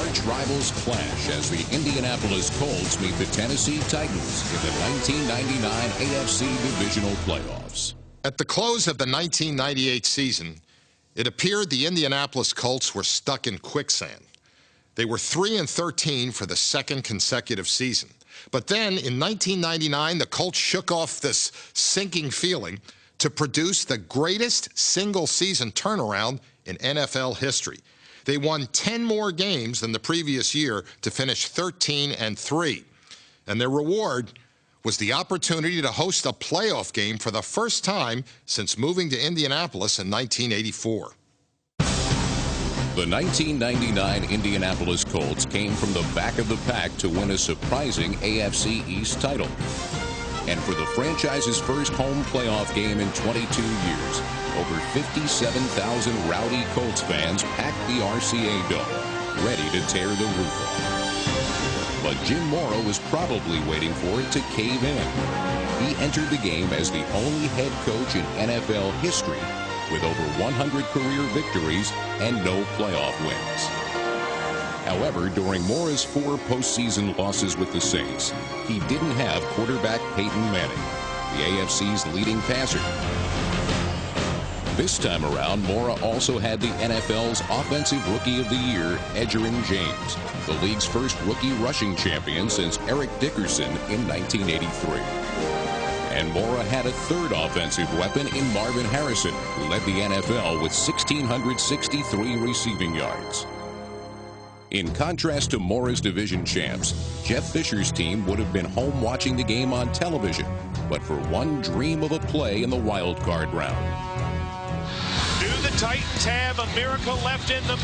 arch rivals clash as the Indianapolis Colts meet the Tennessee Titans in the 1999 AFC Divisional Playoffs. At the close of the 1998 season, it appeared the Indianapolis Colts were stuck in quicksand. They were 3-13 for the second consecutive season. But then, in 1999, the Colts shook off this sinking feeling to produce the greatest single-season turnaround in NFL history. They won 10 more games than the previous year to finish 13-3. And their reward was the opportunity to host a playoff game for the first time since moving to Indianapolis in 1984. The 1999 Indianapolis Colts came from the back of the pack to win a surprising AFC East title. And for the franchise's first home playoff game in 22 years, over 57,000 rowdy Colts fans packed the RCA Dome, ready to tear the roof off. But Jim Mora was probably waiting for it to cave in. He entered the game as the only head coach in NFL history with over 100 career victories and no playoff wins. However, during Mora's 4 postseason losses with the Saints, he didn't have quarterback Peyton Manning, the AFC's leading passer. This time around, Mora also had the NFL's Offensive Rookie of the Year, Edgerrin James, the league's first rookie rushing champion since Eric Dickerson in 1983. And Mora had a third offensive weapon in Marvin Harrison, who led the NFL with 1,663 receiving yards. In contrast to Mora's division champs, Jeff Fisher's team would have been home watching the game on television, but for one dream of a play in the wild card round. Do the Titans have a miracle left in them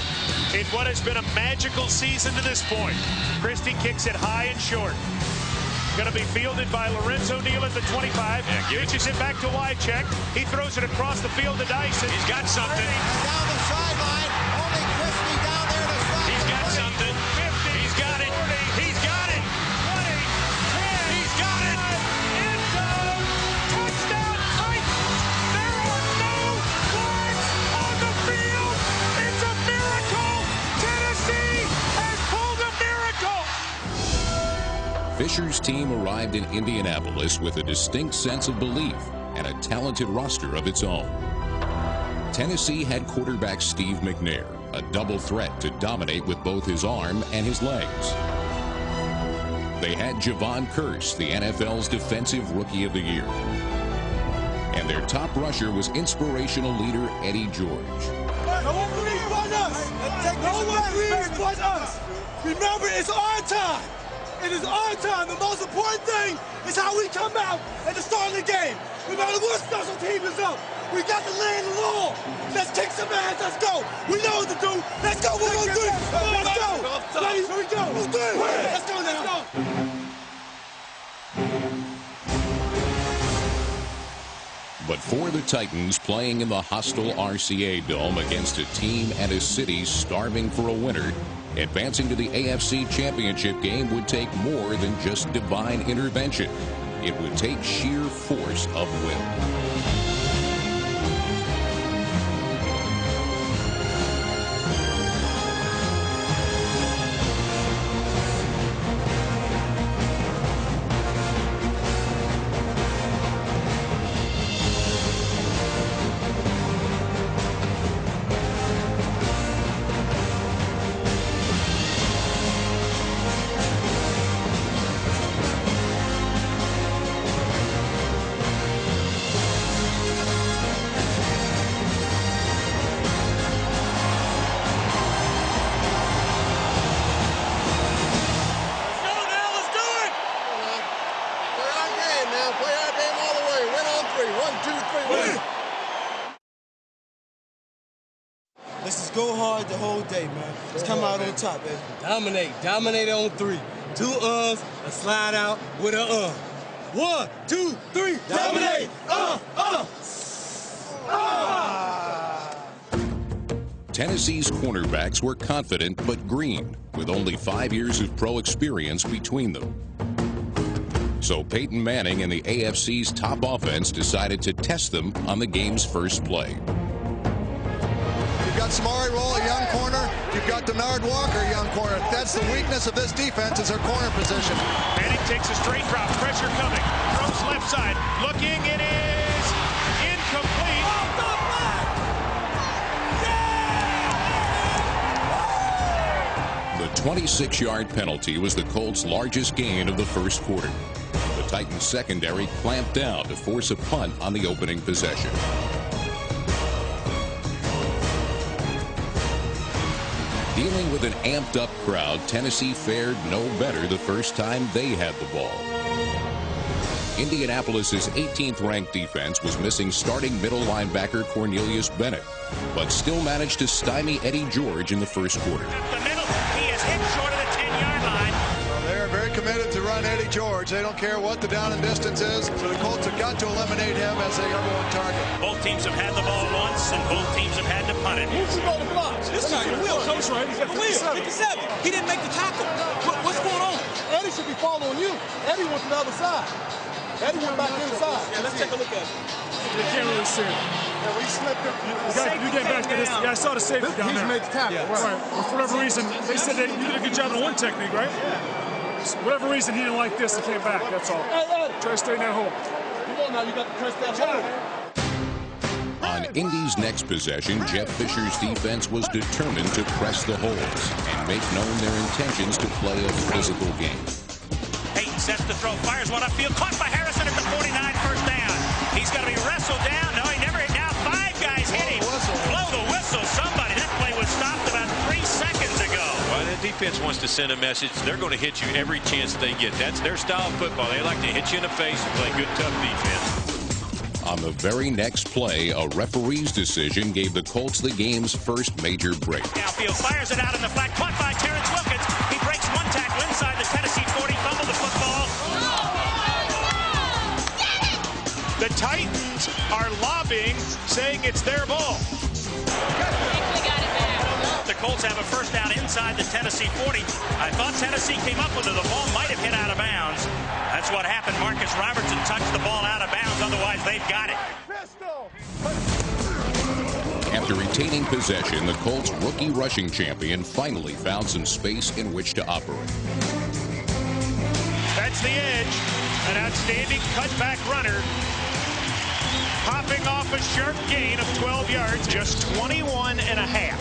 in what has been a magical season to this point? Christie kicks it high and short. Going to be fielded by Lorenzo Neal at the 25. Pitches it back to Wycheck. He throws it across the field to Dyson. He's got something. Down the sideline. Only Christie down there to stop. He's got something. 50. He's got it. 40. He's got it. 20. 10. He's got it. End zone. Touchdown Titans. There are no flags on the field. It's a miracle. Tennessee has pulled a miracle. Fisher's team arrived in Indianapolis with a distinct sense of belief and a talented roster of its own. Tennessee had quarterback Steve McNair, a double threat to dominate with both his arm and his legs. They had Javon Curse, the NFL's Defensive Rookie of the Year. And their top rusher was inspirational leader Eddie George. No one believes but us! No one believes but us! Remember, it's our time! It is our time. The most important thing is how we come out at the start of the game. No matter what special team is up, we got to lay the law. Let's kick some ass. Let's go. We know what to do. Let's go. We're going to do it. Let's go. Ready? Here we go. Let's do it. Let's go now. But for the Titans, playing in the hostile RCA Dome against a team and a city starving for a winner, advancing to the AFC Championship game would take more than just divine intervention. It would take sheer force of will. Let's just go hard the whole day, man. Let's come out on top, baby. Dominate on 3. 2 a slide out with a 1, 2, 3, dominate! Tennessee's cornerbacks were confident but green, with only 5 years of pro experience between them. So Peyton Manning and the AFC's top offense decided to test them on the game's first play. You got Samari Roll, a young corner. You've got Denard Walker, a young corner. That's the weakness of this defense is their corner position. Manning takes a straight drop. Pressure coming. Throws left side. Looking. It is incomplete. The 26-yard penalty was the Colts' largest gain of the first quarter. The Titans secondary clamped down to force a punt on the opening possession. Dealing with an amped-up crowd, Tennessee fared no better the first time they had the ball. Indianapolis's 18th-ranked defense was missing starting middle linebacker Cornelius Bennett, but still managed to stymie Eddie George in the first quarter. The middle. He is hit short of the 10-yard line. Well, they're very committed to run Eddie George. They don't care what the down and distance is, so the Colts have got to eliminate him as their number one target. Both teams have had the ball once, and both teams have had to punt it. Who's going to block? This is the wheel. Coach, right? He's got the wheel. 57. He didn't make the tackle. What's going on? Eddie should be following you. Eddie went to the other side. Eddie went back inside. Yeah, let's take a look at it. You can't really see it. Yeah, we slipped it. You get back to this. Yeah, I saw the safety down there. He's made the tackle. Yeah. Right. Well, for whatever reason, they said that you did a good job in one technique, right? Yeah. For whatever reason, he didn't like this and came back. That's all. Try to stay in that hole. Come on now, you got to press that hole. On Indy's next possession, Jeff Fisher's defense was determined to press the holes and make known their intentions to play a physical game. Peyton sets the throw, fires one upfield, caught by Harrison at the 49, first down. He's got to be wrestled down. No, he never hit. Now 5 guys hit him. Blow the whistle, somebody. That play was stopped about 3 seconds ago. Well, the defense wants to send a message. They're going to hit you every chance they get. That's their style of football. They like to hit you in the face and play good, tough defense. On the very next play, a referee's decision gave the Colts the game's first major break. Downfield fires it out in the flat, caught by Terrence Wilkins. He breaks one tackle inside the Tennessee 40, fumbled the football. The Titans are lobbying, saying it's their ball. The Colts have a first down inside the Tennessee 40. I thought Tennessee came up with it. The ball might have hit out of bounds. That's what happened. Marcus Robertson touched the ball out of bounds. Otherwise, they've got it. After retaining possession, the Colts' rookie rushing champion finally found some space in which to operate. That's the edge. An outstanding cutback runner. Popping off a sharp gain of 12 yards, just 21 and a half.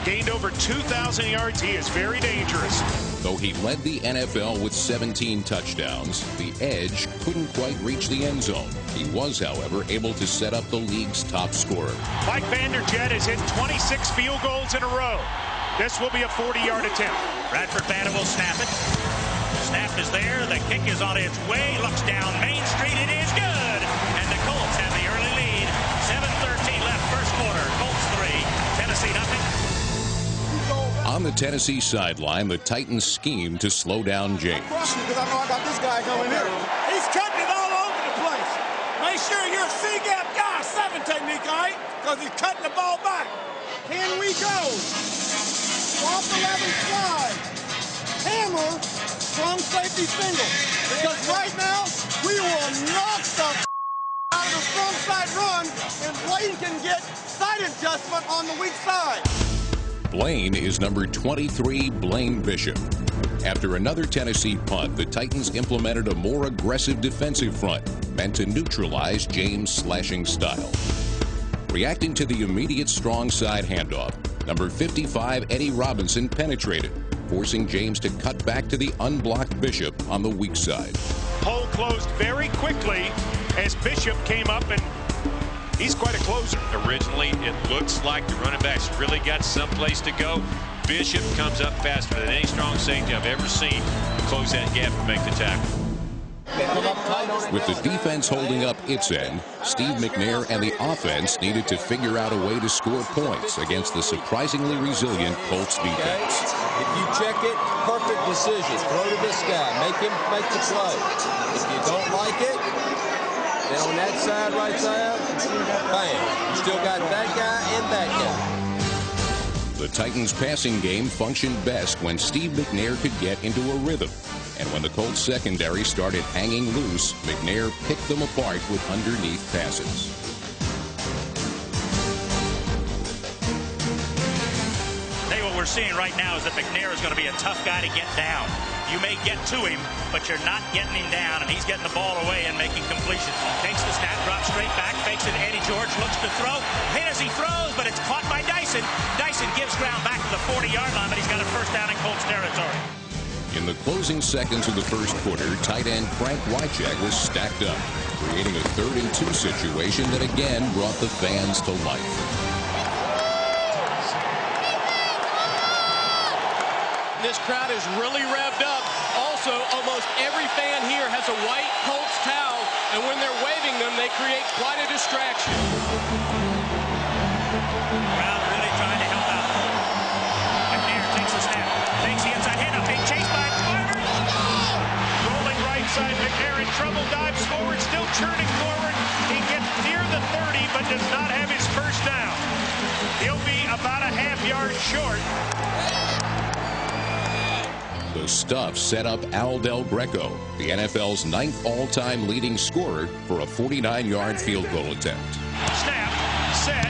Gained over 2,000 yards. He is very dangerous. Though he led the NFL with 17 touchdowns, the edge couldn't quite reach the end zone. He was, however, able to set up the league's top scorer. Mike Vanderjagt has hit 26 field goals in a row. This will be a 40-yard attempt. Bradford Banner will snap it. Snap is there. The kick is on its way. Looks down Main Street. It is good. And the Colts have the early lead. 7:13 left, first quarter. Colts 3, Tennessee nothing. On the Tennessee sideline, the Titans schemed to slow down James. Because I know I got this guy going here. He's cutting it all over the place. Make sure you're a C-gap guy, 7 technique, all right? Because he's cutting the ball back. Can we go? Off 11 slide. Hammer, strong safety single. Because right now, we will knock the out of the strong side run, and Blaine can get side adjustment on the weak side. Blaine is number 23, Blaine Bishop. After another Tennessee punt, the Titans implemented a more aggressive defensive front, meant to neutralize James' slashing style. Reacting to the immediate strong side handoff, number 55, Eddie Robinson, penetrated, forcing James to cut back to the unblocked Bishop on the weak side. Hole closed very quickly as Bishop came up, and he's quite a closer. Originally, it looks like the running backs really got someplace to go. Bishop comes up faster than any strong safety I've ever seen to close that gap and make the tackle. With the defense holding up its end, Steve McNair and the offense needed to figure out a way to score points against the surprisingly resilient Colts defense. If you check it, perfect decision. Throw to this guy. Make him make the play. If you don't like it, then on that side right there, bam. You still got that guy and that guy. The Titans' passing game functioned best when Steve McNair could get into a rhythm. And when the Colts secondary started hanging loose, McNair picked them apart with underneath passes. we're seeing right now is that McNair is going to be a tough guy to get down. You may get to him, but you're not getting him down, and he's getting the ball away and making completions. Takes the snap, drops straight back, fakes it. Eddie George looks to throw. Hit as he throws, but it's caught by Dyson. Dyson gives ground back to the 40-yard line, but he's got a first down in Colts territory. In the closing seconds of the first quarter, tight end Frank Wycheck was stacked up, creating a 3rd and 2 situation that again brought the fans to life. This crowd is really revved up. Also, almost every fan here has a white Colts towel, and when they're waving them, they create quite a distraction. Crowd really trying to help out. McNair takes the snap, takes the inside handoff, being chased by Carter. Rolling right side, McNair in trouble, dives forward, still churning forward. He gets near the 30, but does not have his first down. He'll be about a half-yard short. The stuff set up Al Del Greco, the NFL's 9th all-time leading scorer, for a 49-yard field goal attempt. Snap, set,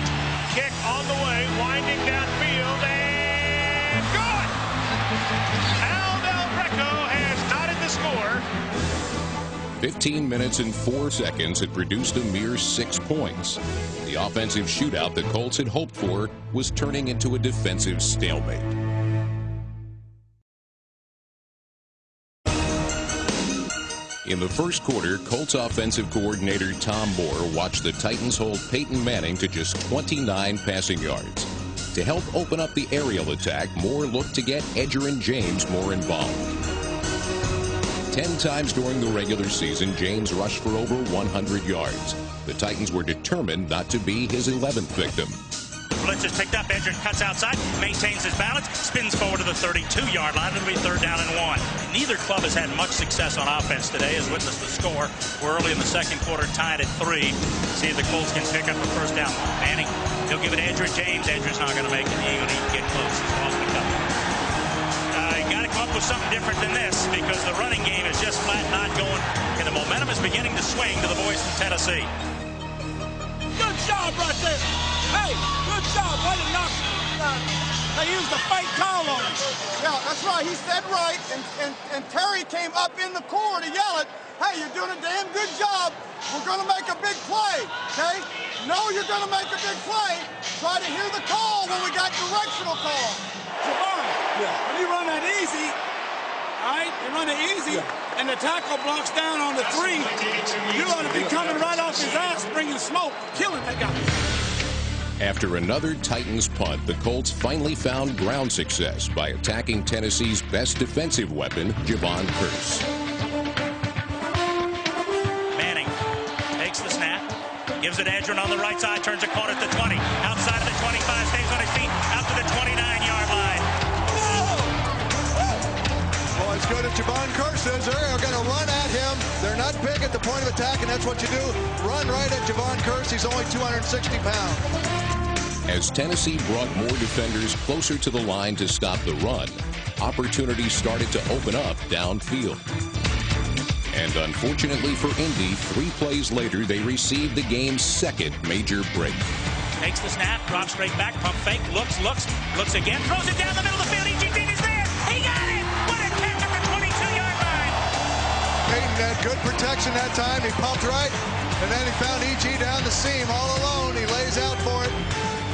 kick on the way, winding downfield, and good! Al Del Greco has knotted the score. 15 minutes and 4 seconds had produced a mere 6 points. The offensive shootout the Colts had hoped for was turning into a defensive stalemate. In the first quarter, Colts offensive coordinator Tom Moore watched the Titans hold Peyton Manning to just 29 passing yards. To help open up the aerial attack, Moore looked to get Edgerrin James more involved. 10 times during the regular season, James rushed for over 100 yards. The Titans were determined not to be his 11th victim. Blitz is picked up. Edgerrin cuts outside, maintains his balance, spins forward to the 32-yard line. It'll be 3rd down and 1. Neither club has had much success on offense today, as witness the score. We're early in the second quarter, tied at 3. See if the Colts can pick up the first down. Manning, he'll give it to Edgerrin James. Edgerin's not going to make it. He ain't going to even get close. He's lost the couple. You got to come up with something different than this, because the running game is just flat not going, and the momentum is beginning to swing to the boys from Tennessee. Good job right there. Hey, good job. Way to knock. They used a fake call on him. Yeah, that's right. He said right, and Terry came up in the core to yell it. Hey, you're doing a damn good job. We're going to make a big play, okay? No, you're going to make a big play. Try to hear the call when we got directional call. Javon, when you run that easy, all right, you run it easy, and the tackle blocks down on the 3, you ought to be coming right off his ass, bringing smoke, killing that guy. After another Titans punt, the Colts finally found ground success by attacking Tennessee's best defensive weapon, Javon Curse. Manning takes the snap, gives it to Edgerrin on the right side, turns a corner at the 20, outside of the 25, stays on his feet, out to the 29-yard line. Well, as good as Javon Curse is, they're going to run at him. They're not big at the point of attack, and that's what you do. Run right at Javon Curse. He's only 260 pounds. As Tennessee brought more defenders closer to the line to stop the run, opportunities started to open up downfield. And unfortunately for Indy, 3 plays later, they received the game's second major break. Takes the snap, drops straight back, pump fake, looks again, throws it down the middle of the field. E.G. Green is there. He got it. What a catch at the 22-yard line. Peyton had good protection that time. He pumped right, and then he found E.G. down the seam all alone. He lays out for it.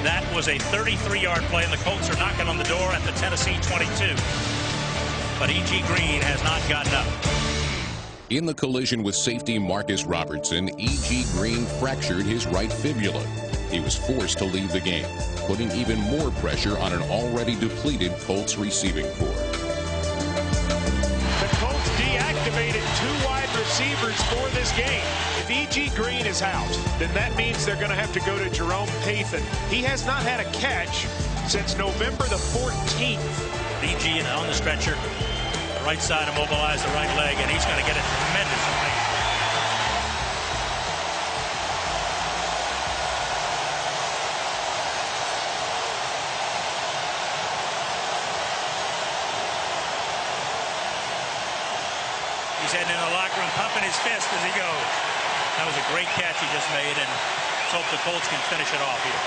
That was a 33-yard play, and the Colts are knocking on the door at the Tennessee 22. But E.G. Green has not gotten up. In the collision with safety Marcus Robertson, E.G. Green fractured his right fibula. He was forced to leave the game, putting even more pressure on an already depleted Colts receiving corps. The Colts deactivated 2 wide receivers for this game. If E.G. Green is out, then that means they're going to have to go to Jerome Pathan. He has not had a catch since November the 14th. E.G. on the stretcher, the right side immobilized the right leg, and he's going to get a tremendous play. He's heading in the locker room, pumping his fist as he goes. That was a great catch he just made, and let's hope the Colts can finish it off here.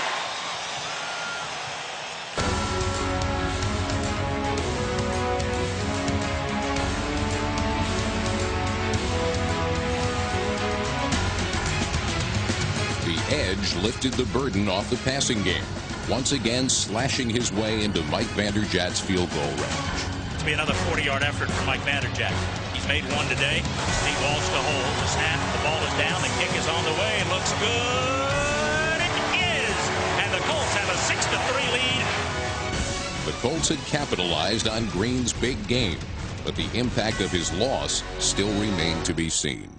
Edge lifted the burden off the passing game, once again slashing his way into Mike Vanderjagt's field goal range. To be another 40-yard effort for Mike Vanderjagt. He's made one today. Steve Walsh to hold. The snap, the ball is down, the kick is on the way. It looks good. It is! And the Colts have a 6-3 lead. The Colts had capitalized on Green's big game, but the impact of his loss still remained to be seen.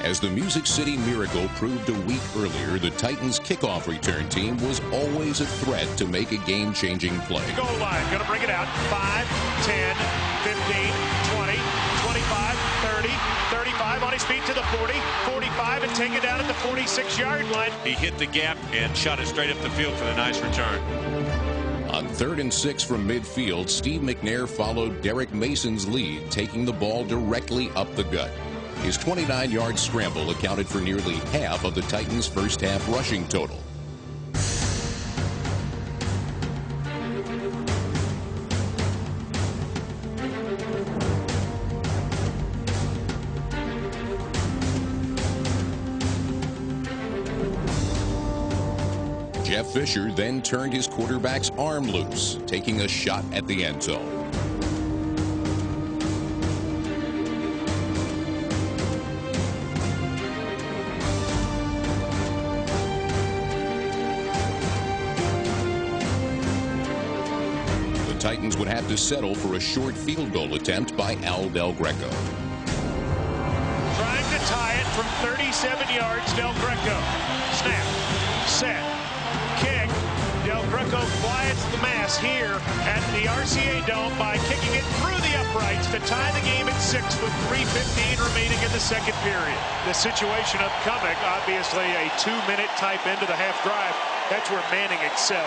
As the Music City Miracle proved a week earlier, the Titans' kickoff return team was always a threat to make a game-changing play. Goal line, going to bring it out. 5, 10, 15, 20, 25, 30, 35 on his feet to the 40, 45, and take it down at the 46-yard line. He hit the gap and shot it straight up the field for the nice return. On 3rd and 6 from midfield, Steve McNair followed Derek Mason's lead, taking the ball directly up the gut. His 29-yard scramble accounted for nearly half of the Titans' first-half rushing total. Jeff Fisher then turned his quarterback's arm loose, taking a shot at the end zone. Titans would have to settle for a short field goal attempt by Al Del Greco. Trying to tie it from 37 yards, Del Greco. Snap, set, kick. Del Greco quiets the mass here at the RCA Dome by kicking it through the uprights to tie the game at 6 with 3:15 remaining in the second period. The situation upcoming, obviously a 2-minute type end of the half drive. That's where Manning excelled.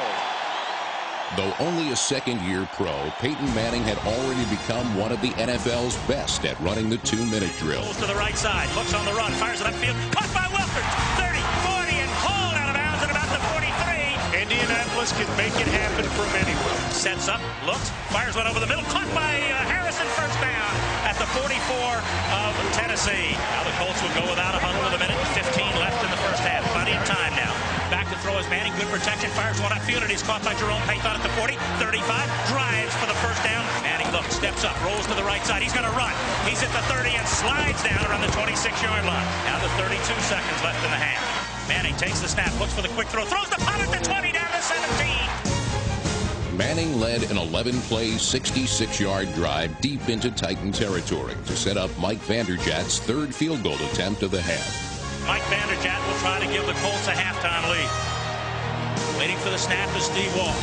Though only a second-year pro, Peyton Manning had already become one of the NFL's best at running the 2-minute drill. Goes to the right side, looks on the run, fires it upfield, caught by Wilkins, 30, 40, and hauled out of bounds at about the 43. Indianapolis can make it happen from anywhere. Sets up, looks, fires one over the middle, caught by Harrison, first down at the 44 of Tennessee. Now the Colts will go without a huddle with 1:15 left in the first half. Plenty of time now. Back to throw is Manning, good protection, fires one upfield, and he's caught by Jerome Payton at the 40, 35, drives for the first down. Manning looks, steps up, rolls to the right side. He's going to run. He's at the 30 and slides down around the 26-yard line. Now to 32 seconds left in the half. Manning takes the snap, looks for the quick throw, throws the punt at the 20, down to 17. Manning led an 11-play, 66-yard drive deep into Titan territory to set up Mike Vanderjagt's third field goal attempt of the half. Mike Vanderjagt will try to give the Colts a halftime lead. Waiting for the snap is Steve Walsh.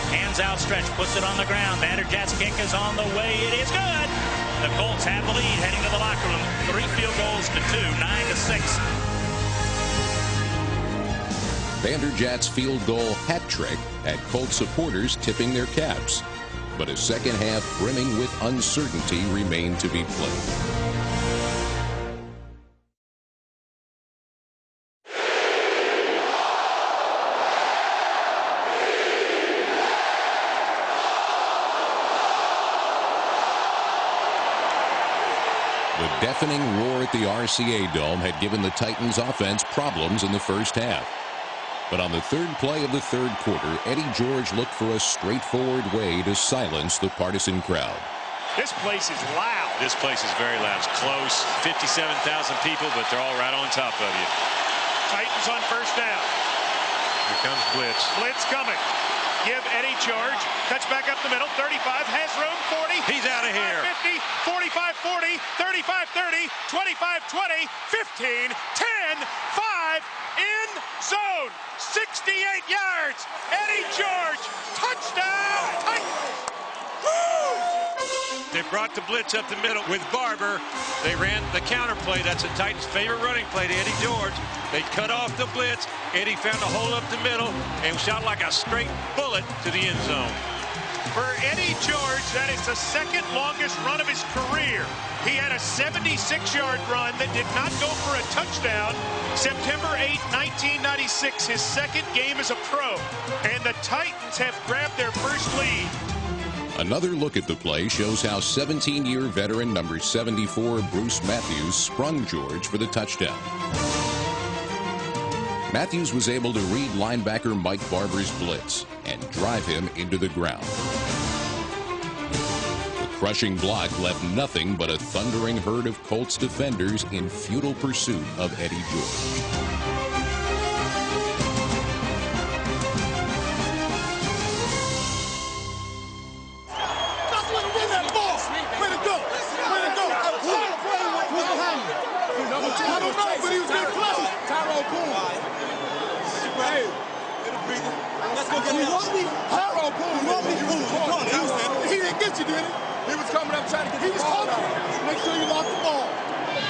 Hands outstretched, puts it on the ground. Vanderjagt's kick is on the way. It is good. The Colts have the lead heading to the locker room. 3 field goals to 2, 9-6. Vanderjagt's field goal hat trick had Colts supporters tipping their caps. But a second half brimming with uncertainty remained to be played. The deafening roar at the RCA Dome had given the Titans offense problems in the first half. But on the third play of the third quarter, Eddie George looked for a straightforward way to silence the partisan crowd. This place is loud. This place is very loud. It's close. 57,000 people, but they're all right on top of you. Titans on first down. Here comes blitz. Blitz coming. Give Eddie George. Cuts back up the middle. 35. Has room. 40. He's out of here. 50. 45. 40. 35. 30. 25. 20. 15. 10. 5. In zone. 68 yards. Eddie George. Touchdown. Titans. They brought the blitz up the middle with Barber. They ran the counter play. That's a Titans' favorite running play to Eddie George. They cut off the blitz. Eddie found a hole up the middle and shot like a straight bullet to the end zone. For Eddie George, that is the second longest run of his career. He had a 76-yard run that did not go for a touchdown. September 8, 1996, his second game as a pro. And the Titans have grabbed their first lead. Another look at the play shows how 17-year veteran number 74 Bruce Matthews sprung George for the touchdown. Matthews was able to read linebacker Mike Barber's blitz and drive him into the ground. The crushing block left nothing but a thundering herd of Colts defenders in futile pursuit of Eddie George.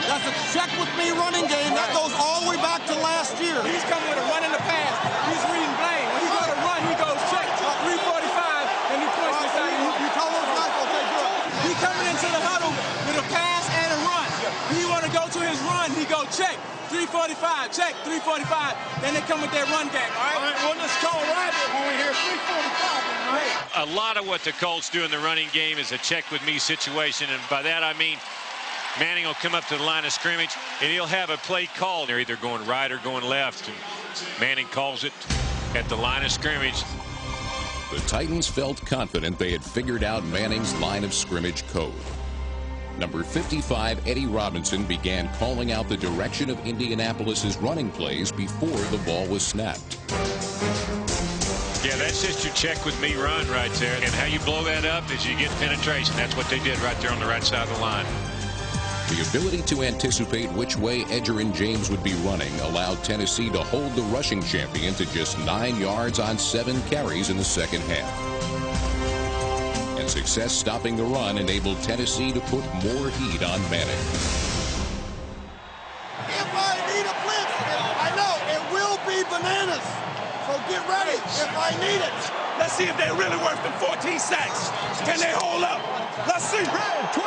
That's a check with me running game. That goes all the way back to last year. He's coming with a run in the pass. He's reading Blaine. When he go to run, he goes check. 345, and he points the side. You told us not to take good. He coming into the huddle with a pass and a run. He want to go to his run. He go check. 345, check, 345. Then they come with their run game, all right? We'll just call rabbit when we hear 345, right? A lot of what the Colts do in the running game is a check with me situation, and by that I mean Manning will come up to the line of scrimmage and he'll have a play called. They're either going right or going left, and Manning calls it at the line of scrimmage. The Titans felt confident they had figured out Manning's line of scrimmage code. Number 55, Eddie Robinson, began calling out the direction of Indianapolis's running plays before the ball was snapped. Yeah, that's just your check with me run right there. And how you blow that up is you get penetration. That's what they did right there on the right side of the line. The ability to anticipate which way Edger and James would be running allowed Tennessee to hold the rushing champion to just 9 yards on 7 carries in the second half. And success stopping the run enabled Tennessee to put more heat on Manning. If I need a blitz, I know it will be bananas. So get ready if I need it. Let's see if they're really worth them 14 sacks. Can they hold up? Let's see. 12.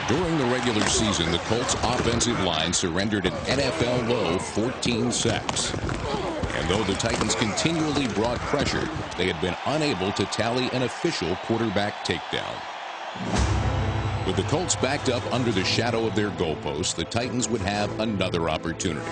During the regular season, the Colts' offensive line surrendered an NFL low 14 sacks. And though the Titans continually brought pressure, they had been unable to tally an official quarterback takedown. With the Colts backed up under the shadow of their goalposts, the Titans would have another opportunity.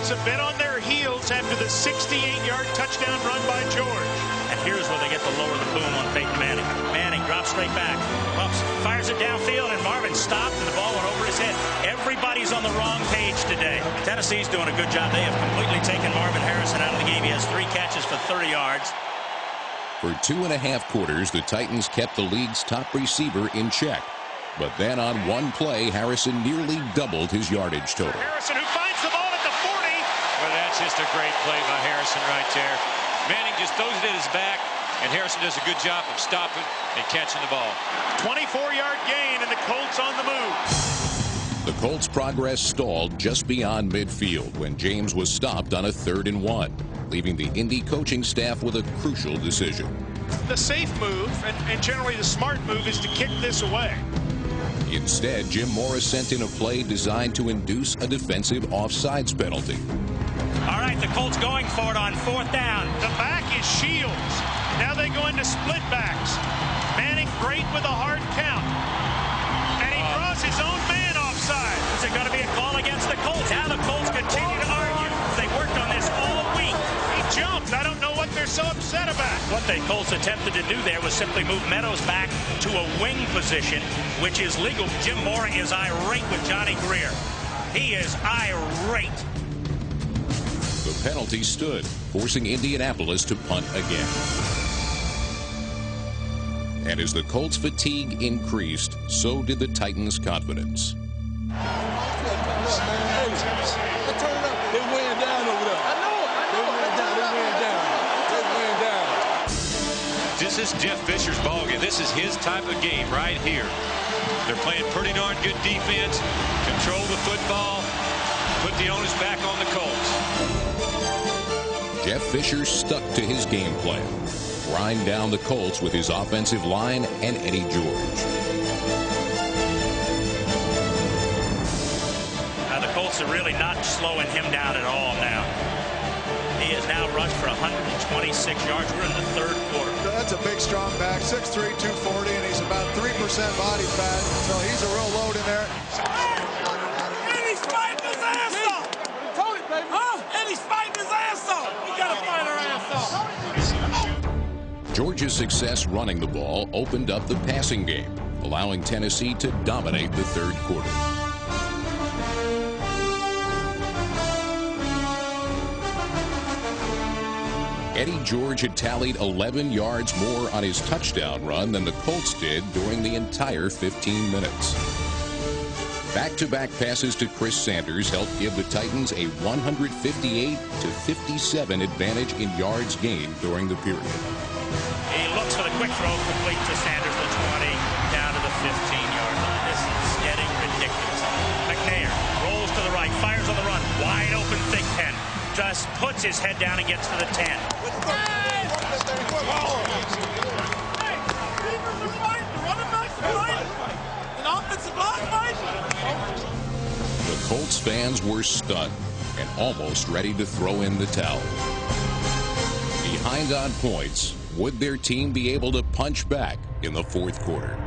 Have been on their heels after the 68-yard touchdown run by George. And here's where they get the lower the boom on Peyton Manning. Manning drops straight back, bumps, fires it downfield, and Marvin stopped, and the ball went over his head. Everybody's on the wrong page today. Tennessee's doing a good job. They have completely taken Marvin Harrison out of the game. He has 3 catches for 30 yards. For 2.5 quarters, the Titans kept the league's top receiver in check. But then on one play, Harrison nearly doubled his yardage total. Harrison, who finds the ball at the 40. Well, that's just a great play by Harrison right there. Manning just throws it at his back, and Harrison does a good job of stopping and catching the ball. 24-yard gain, and the Colts on the move. The Colts' progress stalled just beyond midfield when James was stopped on a 3rd and 1, leaving the Indy coaching staff with a crucial decision. The safe move, and generally the smart move, is to kick this away. Instead, Jim Morris sent in a play designed to induce a defensive offsides penalty. All right, the Colts going for it on 4th down. The back is Shields. Now they go into split backs. Manning great with a hard count. And he draws his own man offside. Is it going to be a call against the Colts? Now the Colts continue to argue. They worked on this all week. He jumped. I don't know what they're so upset about. What the Colts attempted to do there was simply move Meadows back to a wing position, which is legal. Jim Mora is irate with Johnny Greer. He is irate. The penalty stood, forcing Indianapolis to punt again. And as the Colts' fatigue increased, so did the Titans' confidence. This is Jeff Fisher's ball game. This is his type of game right here. They're playing pretty darn good defense, control the football, put the onus back on the Colts. Jeff Fisher stuck to his game plan. Grind down the Colts with his offensive line and Eddie George. Now the Colts are really not slowing him down at all now. He has now rushed for 126 yards. We're in the third quarter. That's a big, strong back, 6'3", 240, and he's about 3% body fat, so he's a real load in there. And he's fighting his ass off. And he's fighting his ass off. We got to fight our ass off. Georgia's success running the ball opened up the passing game, allowing Tennessee to dominate the third quarter. Eddie George had tallied 11 yards more on his touchdown run than the Colts did during the entire 15 minutes. Back-to-back passes to Chris Sanders helped give the Titans a 158-57 advantage in yards gained during the period. He looks for the quick throw, complete to Sanders, the 20, down to the 15-yard line. This is getting ridiculous. McNair rolls to the right, fires on the run, wide open Big Ten. Just puts his head down and gets to the 10. The Colts fans were stunned and almost ready to throw in the towel. Behind on points, would their team be able to punch back in the fourth quarter?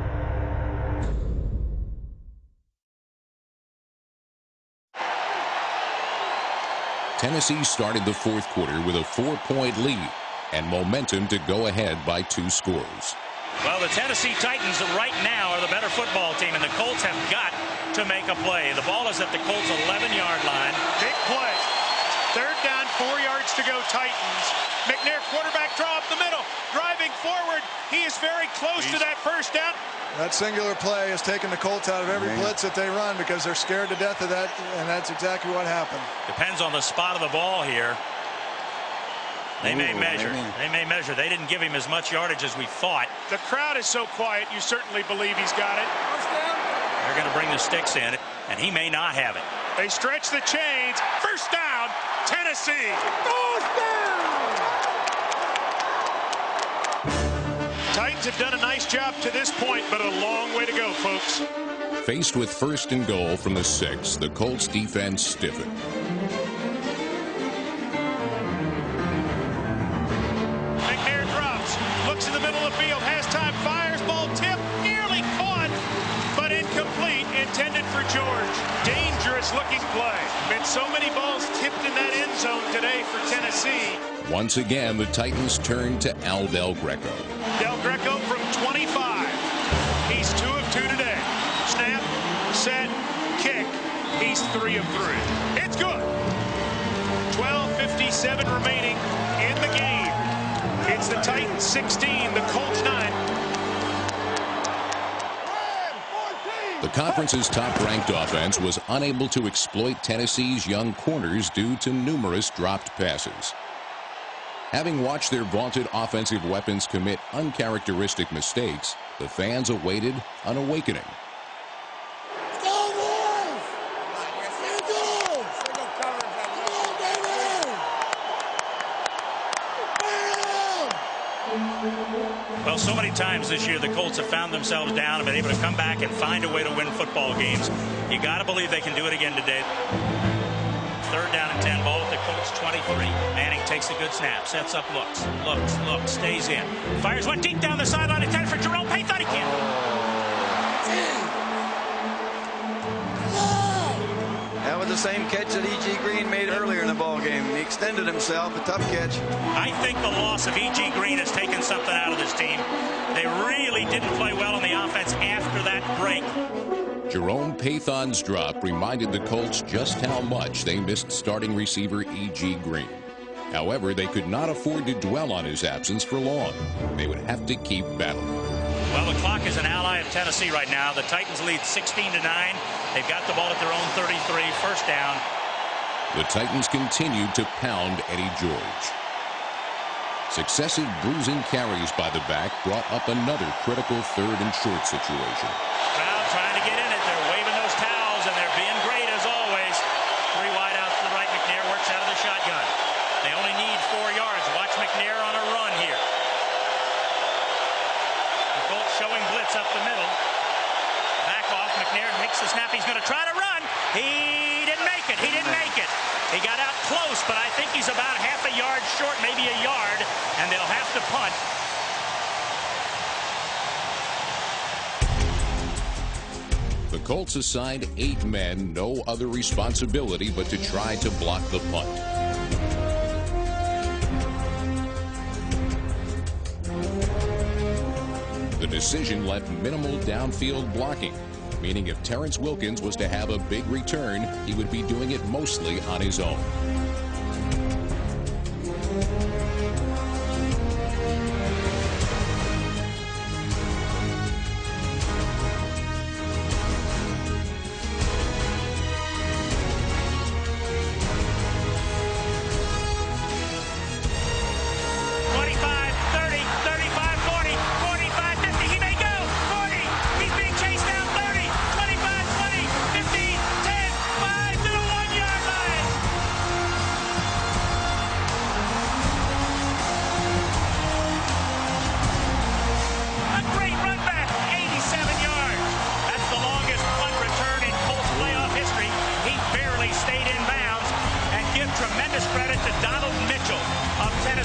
Tennessee started the fourth quarter with a 4-point lead and momentum to go ahead by 2 scores. Well, the Tennessee Titans right now are the better football team, and the Colts have got to make a play. The ball is at the Colts' 11-yard line. Big play. Third down, 4 yards to go, Titans. McNair, quarterback draw up the middle, driving forward. He is very close to that first down. That singular play has taken the Colts out of every blitz that they run because they're scared to death of that, and that's exactly what happened. Depends on the spot of the ball here. They may measure. They may measure. They didn't give him as much yardage as we thought. The crowd is so quiet, you certainly believe he's got it. They're going to bring the sticks in, and he may not have it. They stretch the chains. First down, Tennessee. Titans have done a nice job to this point, but a long way to go, folks. Faced with 1st and goal from the 6, the Colts defense stiffened. McNair drops, looks in the middle of the field, has time, fires, ball tip, nearly caught, but incomplete, intended for George. Dangerous looking play. Been so many balls tipped in that end zone today for Tennessee. Once again, the Titans turned to Al Del Greco. Del Greco from 25. He's 2 of 2 today. Snap, set, kick. He's 3 of 3. It's good. 12:57 remaining in the game. It's the Titans 16, the Colts 9. The conference's top-ranked offense was unable to exploit Tennessee's young corners due to numerous dropped passes. Having watched their vaunted offensive weapons commit uncharacteristic mistakes, the fans awaited an awakening. Well, so many times this year the Colts have found themselves down and been able to come back and find a way to win football games. You got to believe they can do it again today. 3rd down and 10, ball at the Colts 23. Manning takes a good snap, sets up, looks, stays in. Fires one deep down the sideline, intended for Jerome Payne, thought he can. That was the same catch that E.G. Green made earlier in the ball game. He extended himself, a tough catch. I think the loss of E.G. Green has taken something out of this team. They really didn't play well on the offense after that break. Jerome Pathon's drop reminded the Colts just how much they missed starting receiver E.G. Green. However, they could not afford to dwell on his absence for long. They would have to keep battling. Well, the clock is an ally of Tennessee right now. The Titans lead 16-9. They've got the ball at their own 33, 1st down. The Titans continued to pound Eddie George. Successive bruising carries by the back brought up another critical 3rd and short situation. Well, Well, trying to get in it. They're waving those towels, and they're being great as always. 3 wide out to the right. McNair works out of the shotgun. They only need 4 yards. Watch McNair on a run here. The Colts showing blitz up the middle. Back off. McNair makes the snap. He's going to try to run. He didn't make it. He didn't make it. He got out close, but I think he's about half a yard short, maybe a yard, and they'll have to punt. The Colts assigned 8 men, no other responsibility but to try to block the punt. The decision left minimal downfield blocking, meaning if Terrence Wilkins was to have a big return, he would be doing it mostly on his own.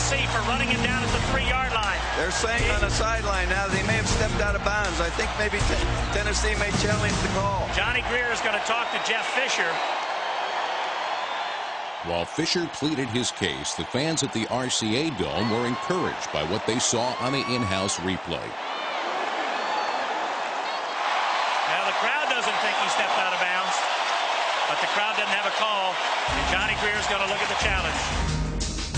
For running it down at the 3-yard line. They're saying on the sideline now that he may have stepped out of bounds. I think maybe Tennessee may challenge the call. Johnny Greer is going to talk to Jeff Fisher. While Fisher pleaded his case, the fans at the RCA Dome were encouraged by what they saw on the in-house replay. Now the crowd doesn't think he stepped out of bounds, but the crowd doesn't have a call, and Johnny Greer is going to look at the challenge.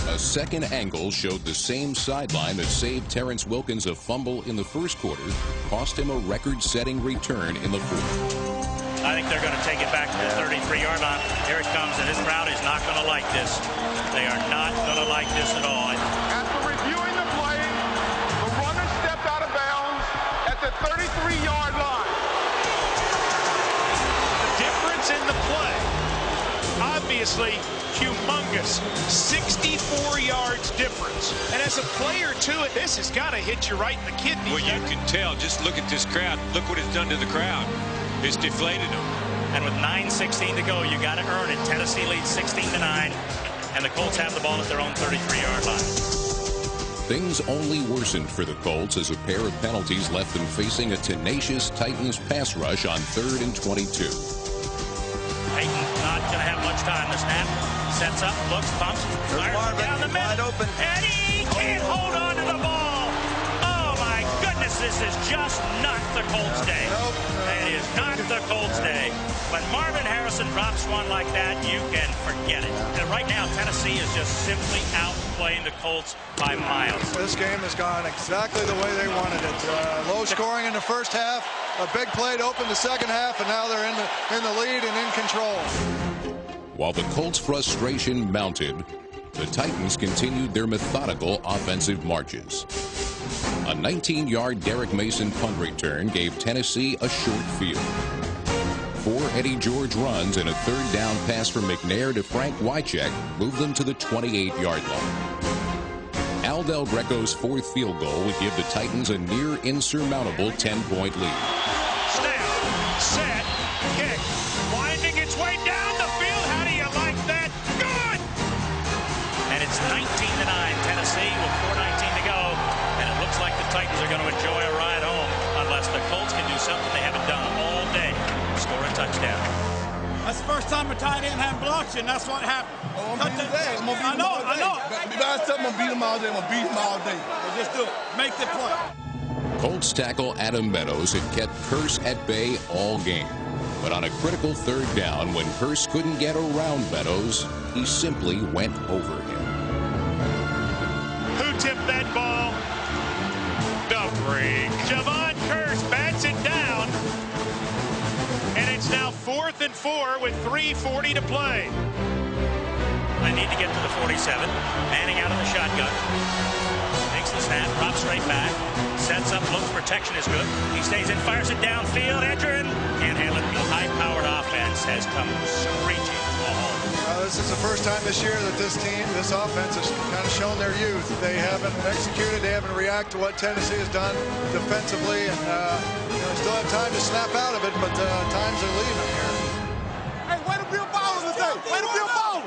A second angle showed the same sideline that saved Terrence Wilkins a fumble in the first quarter, cost him a record-setting return in the fourth. I think they're going to take it back to the 33-yard line. Here it comes, and this crowd is not going to like this. They are not going to like this at all. After reviewing the play, the runner stepped out of bounds at the 33-yard line. The difference in the play, obviously, humongous. 64 yards difference. And as a player, too, this has got to hit you right in the kidneys. Well, you can tell. Just look at this crowd. Look what it's done to the crowd. It's deflated them. And with 9:16 to go, you got to earn it. Tennessee leads 16-9, and the Colts have the ball at their own 33-yard line. Things only worsened for the Colts as a pair of penalties left them facing a tenacious Titans pass rush on 3rd and 22. Payton's not going to have much time. The snap sets up, looks, pumps, fires down the middle, wide open. And he can't hold on to the ball. Oh my goodness, this is just not the Colts day. It is not the Colts day. When Marvin Harrison drops one like that, you can forget it. And right now, Tennessee is just simply outplaying the Colts by miles. This game has gone exactly the way they wanted it. Low scoring in the first half, a big play to open the second half, and now they're in the lead and in control. While the Colts' frustration mounted, the Titans continued their methodical offensive marches. A 19-yard Derek Mason punt return gave Tennessee a short field. 4 Eddie George runs and a 3rd down pass from McNair to Frank Wycheck moved them to the 28-yard line. Al Del Greco's 4th field goal would give the Titans a near insurmountable 10-point lead. Snap, set, kick, winding its way down the field. How do you like that? Good! And it's 19-9, Tennessee with 4:19 to go. And it looks like the Titans are going to enjoy a ride home unless the Colts can do something they haven't done all day. Score a touchdown. That's the first time a tight end hadn't blocked you, and that's what happened. Oh, I'm beat him all day. I know. I'm gonna beat him all day. I'm gonna beat him all day. Just do it. Make the play. Colts tackle Adam Meadows had kept Curse at bay all game. But on a critical 3rd down, when Curse couldn't get around Meadows, he simply went over him. Who tipped that ball? The freak. Javon Curse bats it down. And it's now 4th and 4 with 3:40 to play. They need to get to the 47. Manning out of the shotgun. Makes the the snap, drops straight back, sets up, looks, protection is good. He stays in, fires it downfield. Edgerrin can't handle it. The high-powered offense has come screeching to a halt. This is the first time this year that this offense has kind of shown their youth. They haven't executed, they haven't reacted to what Tennessee has done defensively, and still have time to snap out of it, but times are leaving here. Hey, way to be a baller today. Way to be a baller.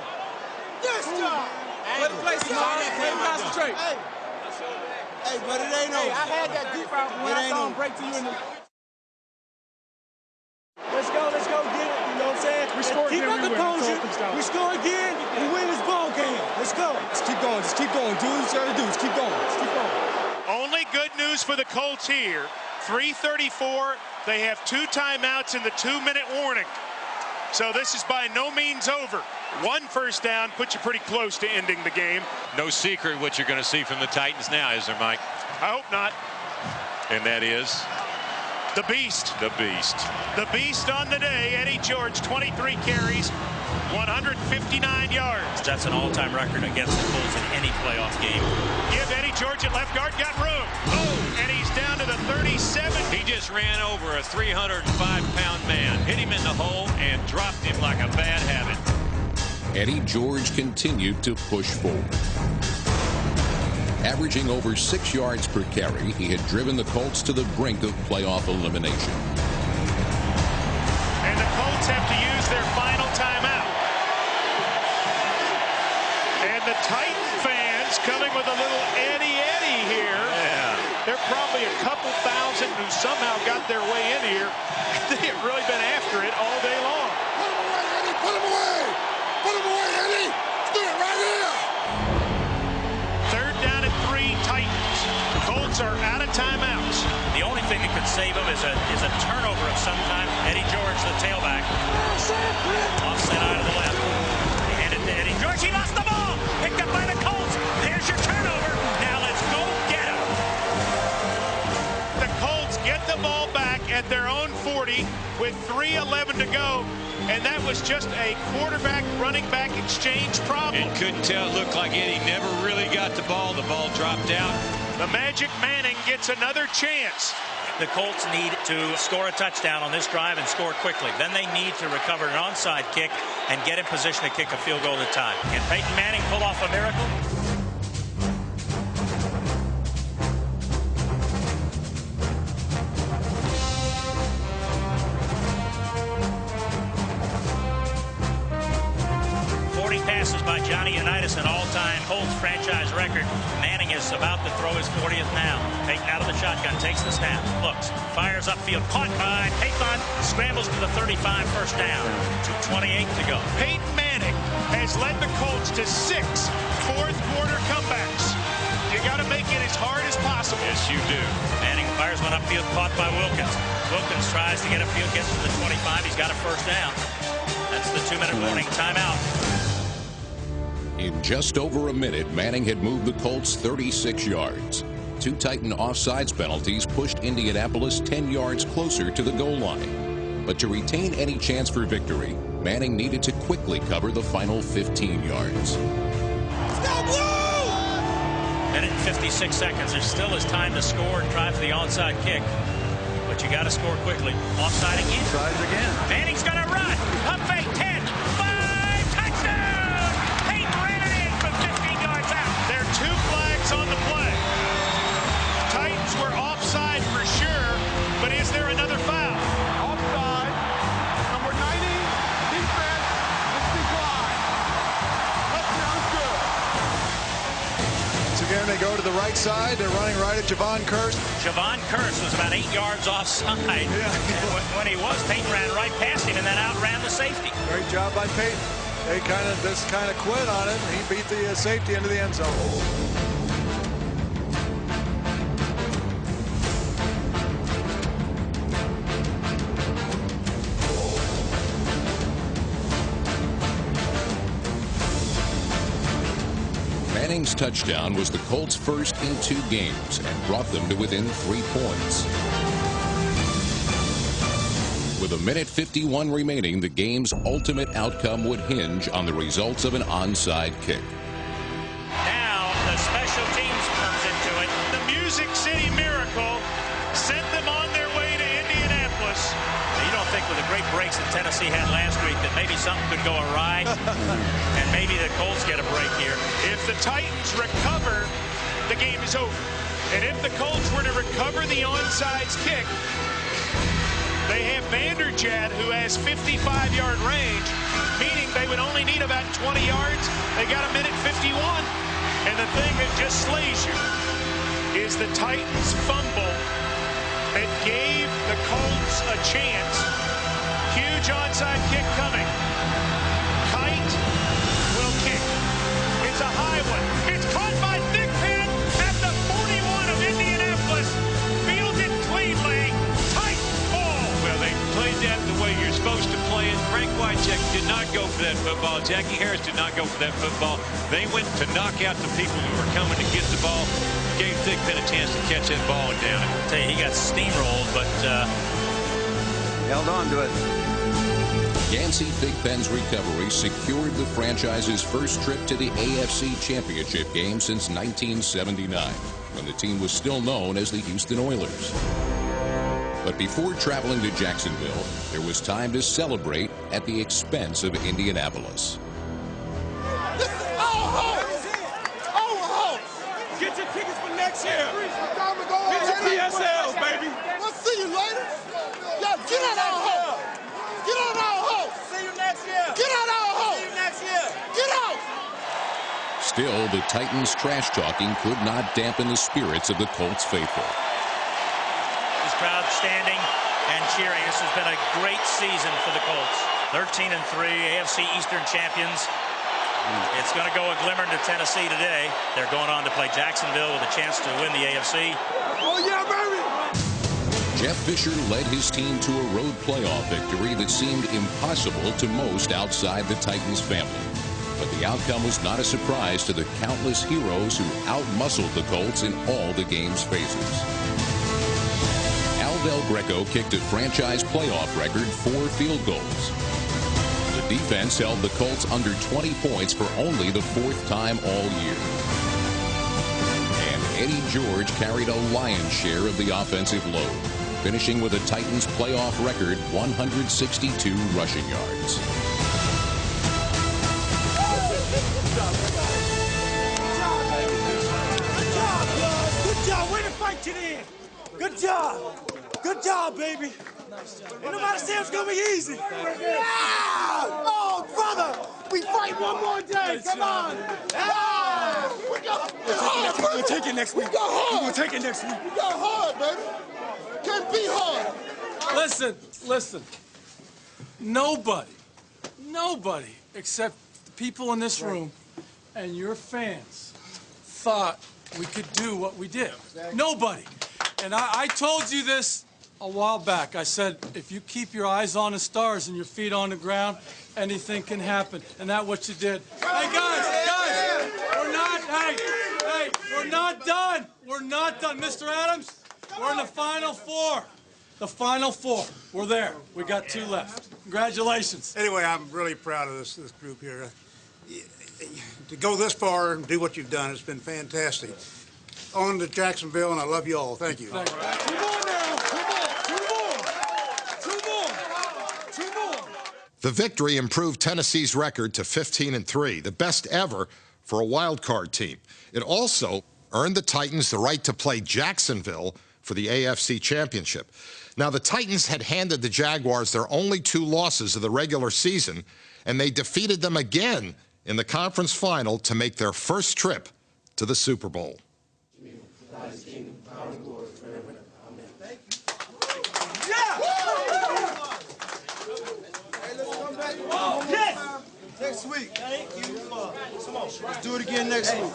Yes, job. Way to play smart. Way to concentrate. Hey, but it ain't over. I had that deep out when I saw him break to you in the... Let's go get it. You know what I'm saying? We score keep again, our composure. We score again, we win this ball game. Let's go. Just keep going. Just keep going. Do what you gotta do. Just keep going. Just keep going. Only good news for the Colts here. 3:34. They have 2 timeouts in the 2-minute warning. So this is by no means over. 1 first down puts you pretty close to ending the game. No secret what you're going to see from the Titans now, is there, Mike? I hope not. And that is? The Beast. The Beast. The Beast on the day. Eddie George, 23 carries, 159 yards. That's an all-time record against the Colts in any playoff game. Give Eddie George at left guard, got room. Oh, and he's down to the 37. He just ran over a 305-pound man, hit him in the hole, and dropped him like a bad habit. Eddie George continued to push forward. Averaging over 6 yards per carry, he had driven the Colts to the brink of playoff elimination. And the Colts have to use their final timeout. And the Titan fans coming with a little Eddie here. Yeah. There are probably a couple thousand who somehow got their way in here. They have really been after it all day long. Put him away, Eddie. Put him away. Put him away, Eddie. Let's do it right here. 3rd down and 3, Titans. The Colts are out of timeouts. The only thing that could save him is a turnover of some kind. Eddie George, the tailback. Offset eye to the left. They hand it to Eddie George. He lost the ball. Picked up by the Colts. There's your turnover. Now let's go get him. The Colts get the ball back at their own 40 with 3:11 to go. And that was just a quarterback-running back exchange problem. And couldn't tell. It looked like Eddie never really got the ball. The ball dropped out. The Magic Manning gets another chance. The Colts need to score a touchdown on this drive and score quickly. Then they need to recover an onside kick and get in position to kick a field goal at a time. Can Peyton Manning pull off a miracle? Passes by Johnny Unitas, an all-time Colts franchise record. Manning is about to throw his 40th now. Peyton out of the shotgun, takes the snap, looks, fires upfield, caught by Peyton, scrambles to the 35, first down. 2:28 to go. Peyton Manning has led the Colts to 6 fourth-quarter comebacks. You got to make it as hard as possible. Yes, you do. Manning fires one upfield, caught by Wilkins. Wilkins tries to get upfield, gets to the 25. He's got a first down. That's the 2-minute warning timeout. In just over a minute, Manning had moved the Colts 36 yards. 2 Titan offsides penalties pushed Indianapolis 10 yards closer to the goal line. But to retain any chance for victory, Manning needed to quickly cover the final 15 yards. Minute and 56 seconds. There still is time to score and drive for the onside kick. But you got to score quickly. Offside again. Offsides again. Manning's going to run. Up fake, 10, 5, touchdown! Peyton ran it in from 15 yards out. There are 2 flags on the play. Titans were offside for sure, but is there another foul? Offside. Number 90, defense, is declined. Touchdown's good. Once again, they go to the right side. They're running right at Javon Curse. Javon Curse was about 8 yards offside. Yeah. When he was, Peyton ran right past him and then outran the safety. Great job by Peyton. They kind of quit on it, and he beat the safety into the end zone. Manning's touchdown was the Colts' first in 2 games and brought them to within 3 points. With a minute 51 remaining, the game's ultimate outcome would hinge on the results of an onside kick. Now the special teams comes into it. Music City Miracle sent them on their way to Indianapolis. Now, you don't think with the great breaks that Tennessee had last week that maybe something could go awry and maybe the Colts get a break here? If the Titans recover, the game is over. And if the Colts were to recover the onside kick, they have Vanderjagt, who has 55-yard range, meaning they would only need about 20 yards. They got a minute 51. And the thing that just slays you is the Titans' fumble that gave the Colts a chance. Huge onside kick coming. Kite will kick. It's a high one. It's caught by Nick Penn at the 41 of Indianapolis. Fielded cleanly. Tight ball. Well, they played that the way you're supposed to play it. Frank Wycheck did not go for that football. Jackie Harris did not go for that football. They went to knock out the people who were coming to get the ball. Gave Dick Penn a chance to catch that ball and down it. I'll tell you, he got steamrolled, but held on to it. Yancey Big Ben's recovery secured the franchise's first trip to the AFC Championship game since 1979, when the team was still known as the Houston Oilers. But before traveling to Jacksonville, there was time to celebrate at the expense of Indianapolis. This is our home! Our home! Get your tickets for next year! Get your PSLs, baby! We'll see you later! Yo, get out our home! Get out our home! See you next year! Get out our home! See you next year! Get out! Still, the Titans' trash talking could not dampen the spirits of the Colts faithful. this crowd standing and cheering. This has been a great season for the Colts. 13-3, AFC Eastern champions. It's going to go a glimmer to Tennessee today. They're going on to play Jacksonville with a chance to win the AFC. Oh, yeah, baby! Jeff Fisher led his team to a road playoff victory that seemed impossible to most outside the Titans family. But the outcome was not a surprise to the countless heroes who outmuscled the Colts in all the game's phases. Al Del Greco kicked a franchise playoff record 4 field goals. The defense held the Colts under 20 points for only the 4th time all year. And Eddie George carried a lion's share of the offensive load, finishing with a Titans playoff record 162 rushing yards. Good job. Way to fight to the end. Good job. Good job, baby. Ain't nobody say it's going to be easy. Yeah! Oh, brother. We fight one more day. Come on. Yeah! We're going to take it next week. We're going to take it next week. We got hard, baby. Can't be hard. Listen. Nobody except the people in this room and your fans thought we could do what we did. Nobody. And I told you this a while back. I said, if you keep your eyes on the stars and your feet on the ground, anything can happen. And that's what you did. Hey, guys, we're not done. We're not done. Mr. Adams, we're in the Final Four. The Final Four. We're there. We got 2 left. Congratulations. Anyway, I'm really proud of this group here. To go this far and do what you've done, it's been fantastic. On to Jacksonville, and I love you all. Thank you. Two more now. Two more. The victory improved Tennessee's record to 15-3, the best ever for a wild card team. It also earned the Titans the right to play Jacksonville for the AFC Championship. Now, the Titans had handed the Jaguars their only 2 losses of the regular season, and they defeated them again in the conference final to make their first trip to the Super Bowl. Yes! Next week. Thank you. Come on. Let's do it again next week.